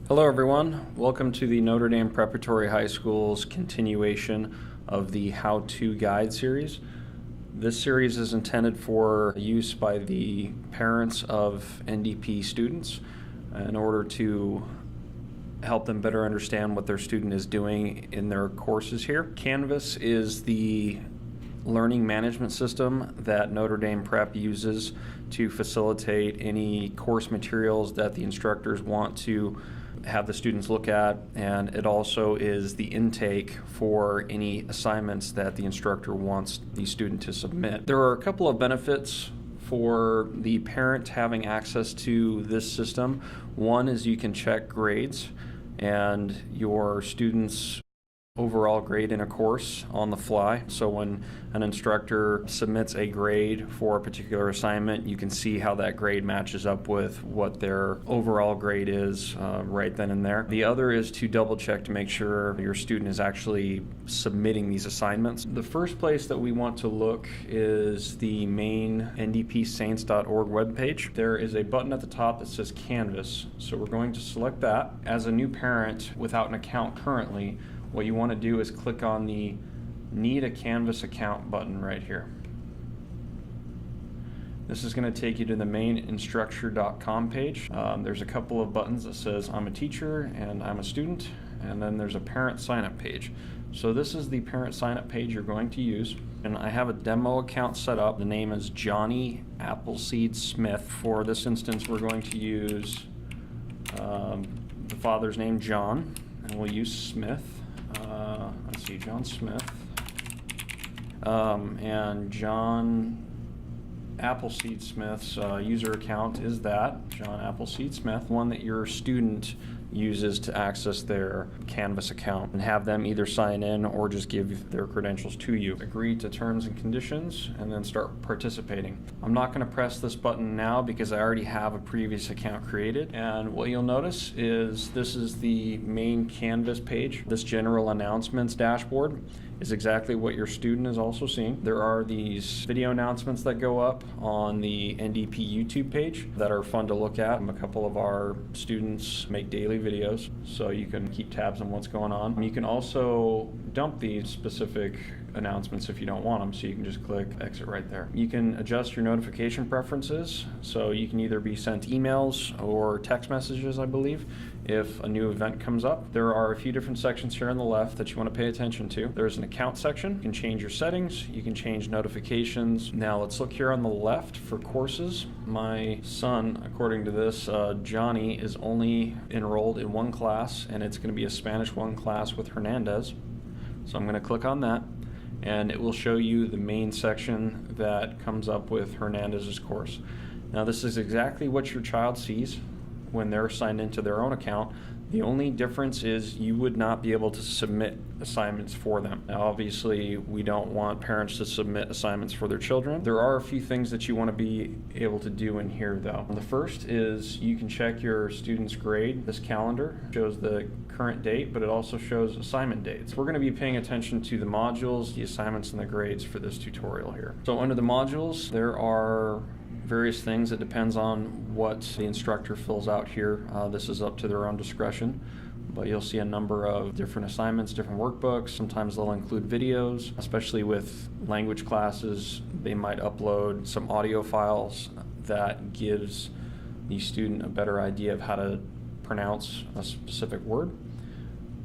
Hello everyone, welcome to the Notre Dame Preparatory High School's continuation of the How-To Guide series. This series is intended for use by the parents of NDP students in order to help them better understand what their student is doing in their courses here. Canvas is the learning management system that Notre Dame Prep uses to facilitate any course materials that the instructors want to have the students look at, and it also is the intake for any assignments that the instructor wants the student to submit. There are a couple of benefits for the parent having access to this system. One is you can check grades and your students' overall grade in a course on the fly. So when an instructor submits a grade for a particular assignment, you can see how that grade matches up with what their overall grade is right then and there. The other is to double check to make sure your student is actually submitting these assignments. The first place that we want to look is the main ndpsaints.org webpage. There is a button at the top that says Canvas. So we're going to select that. As a new parent without an account currently, what you want to do is click on the Need a Canvas Account button right here. This is going to take you to the main instructure.com page. There's a couple of buttons that says I'm a teacher and I'm a student, and then there's a parent sign-up page. So this is the parent sign-up page you're going to use, and I have a demo account set up. The name is Johnny Appleseed Smith. For this instance, we're going to use the father's name, John, and we'll use Smith. Let's see, John Smith, and John Appleseed Smith's user account is that, John Appleseed Smith, one that your student uses to access their Canvas account, and have them either sign in or just give their credentials to you. Agree to terms and conditions and then start participating. I'm not going to press this button now because I already have a previous account created, and what you'll notice is this is the main Canvas page. This general announcements dashboard is exactly what your student is also seeing. There are these video announcements that go up on the NDP YouTube page that are fun to look at. A couple of our students make daily videos, so you can keep tabs on what's going on. You can also dump these specific announcements if you don't want them, so you can just click exit right there. You can adjust your notification preferences, so you can either be sent emails or text messages, I believe, if a new event comes up. There are a few different sections here on the left that you want to pay attention to. There's an account section. You can change your settings, you can change notifications. Now let's look here on the left for courses. My son, according to this, Johnny, is only enrolled in one class, and it's going to be a Spanish 1 class with Hernandez. So I'm going to click on that, and it will show you the main section that comes up with Hernandez's course. Now this is exactly what your child sees when they're signed into their own account. The only difference is you would not be able to submit assignments for them. Now obviously we don't want parents to submit assignments for their children. There are a few things that you want to be able to do in here though. The first is you can check your student's grade. This calendar shows the current date, but it also shows assignment dates. We're going to be paying attention to the modules, the assignments, and the grades for this tutorial here. So under the modules, there are various things. It depends on what the instructor fills out here. This is up to their own discretion, but you'll see a number of different assignments, different workbooks. Sometimes they'll include videos, especially with language classes. They might upload some audio files that gives the student a better idea of how to pronounce a specific word.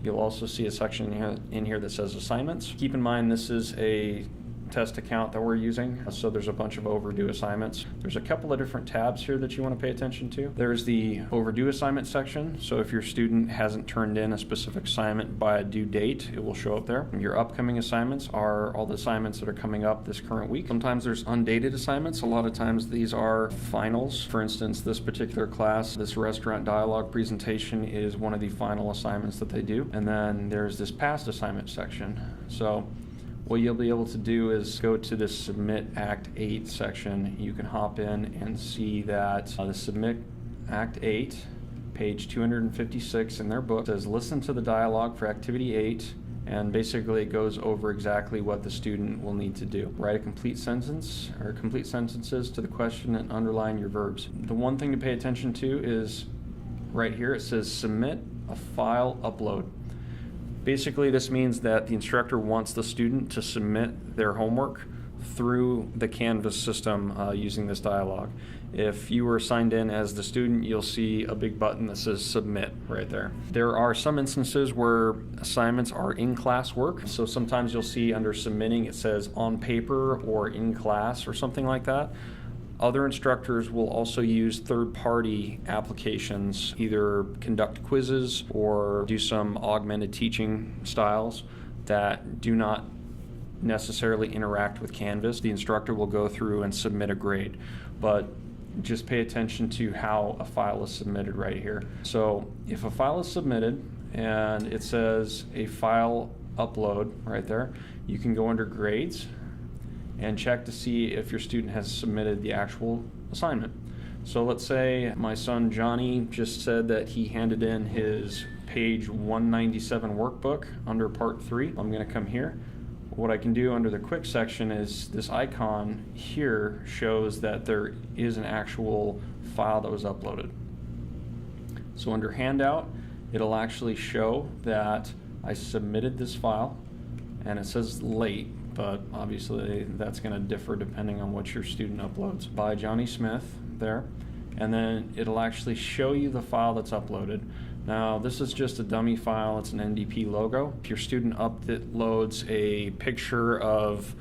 You'll also see a section in here that says assignments. Keep in mind this is a test account that we're using, so there's a bunch of overdue assignments. There's a couple of different tabs here that you want to pay attention to. There's the overdue assignment section, so if your student hasn't turned in a specific assignment by a due date, it will show up there. Your upcoming assignments are all the assignments that are coming up this current week. Sometimes there's undated assignments. A lot of times these are finals. For instance, this particular class, this restaurant dialogue presentation, is one of the final assignments that they do. And then there's this past assignment section. So what you'll be able to do is go to the Submit Act 8 section. You can hop in and see that the Submit Act 8, page 256 in their book, says listen to the dialogue for Activity 8, and basically it goes over exactly what the student will need to do. Write a complete sentence or complete sentences to the question and underline your verbs. The one thing to pay attention to is right here it says Submit a file upload. Basically, this means that the instructor wants the student to submit their homework through the Canvas system using this dialog. If you were signed in as the student, you'll see a big button that says submit right there. There are some instances where assignments are in-class work, so sometimes you'll see under submitting it says on paper or in class or something like that. Other instructors will also use third-party applications, either conduct quizzes or do some augmented teaching styles that do not necessarily interact with Canvas. The instructor will go through and submit a grade, but just pay attention to how a file is submitted right here. So if a file is submitted and it says a file upload right there, you can go under grades and check to see if your student has submitted the actual assignment. So let's say my son Johnny just said that he handed in his page 197 workbook under part 3. I'm going to come here. What I can do under the quick section is this icon here shows that there is an actual file that was uploaded. So under handout, it'll actually show that I submitted this file, and it says late, but obviously that's going to differ depending on what your student uploads. By Johnny Smith there, and then it'll actually show you the file that's uploaded. Now this is just a dummy file, it's an NDP logo. If your student uploads a picture of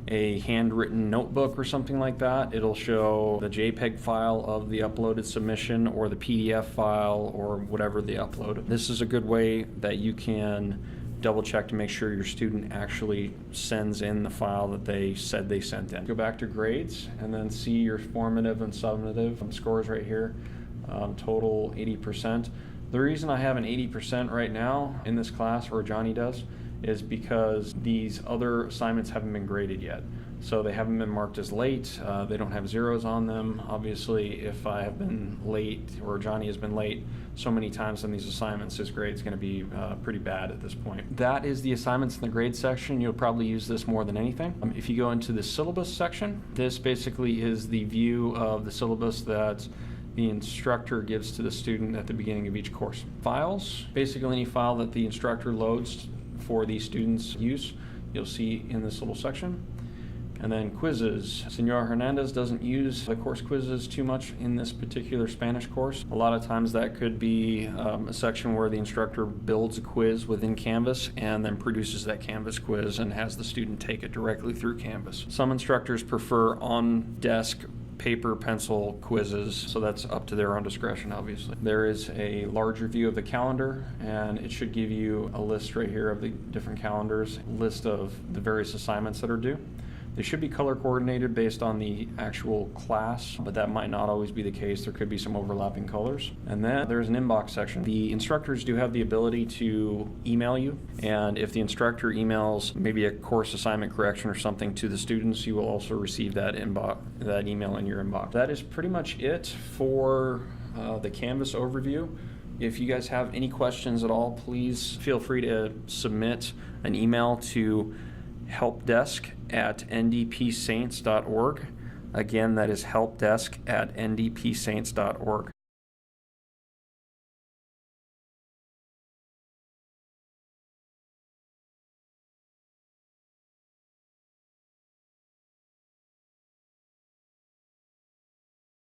a handwritten notebook or something like that, it'll show the JPEG file of the uploaded submission or the PDF file or whatever they uploaded. This is a good way that you can double check to make sure your student actually sends in the file that they said they sent in. Go back to grades and then see your formative and summative scores right here. Total 80%. The reason I have an 80% right now in this class, or Johnny does, is because these other assignments haven't been graded yet. So they haven't been marked as late, they don't have zeros on them. Obviously, if I have been late, or Johnny has been late so many times on these assignments, his grade's gonna be pretty bad at this point. That is the assignments in the grade section. You'll probably use this more than anything. If you go into the syllabus section, this basically is the view of the syllabus that the instructor gives to the student at the beginning of each course. Files, basically any file that the instructor loads for the students' use, you'll see in this little section. And then quizzes. Senor Hernandez doesn't use the course quizzes too much in this particular Spanish course. A lot of times that could be a section where the instructor builds a quiz within Canvas and then produces that Canvas quiz and has the student take it directly through Canvas. Some instructors prefer on-desk paper pencil quizzes, so that's up to their own discretion, obviously. There is a larger view of the calendar, and it should give you a list right here of the different calendars, list of the various assignments that are due. They should be color coordinated based on the actual class, but that might not always be the case. There could be some overlapping colors. And then there's an inbox section. The instructors do have the ability to email you, and if the instructor emails maybe a course assignment correction or something to the students, you will also receive that email in your inbox. That is pretty much it for the Canvas overview. If you guys have any questions at all, please feel free to submit an email to helpdesk@ndpsaints.org. Again, that is helpdesk@ndpsaints.org.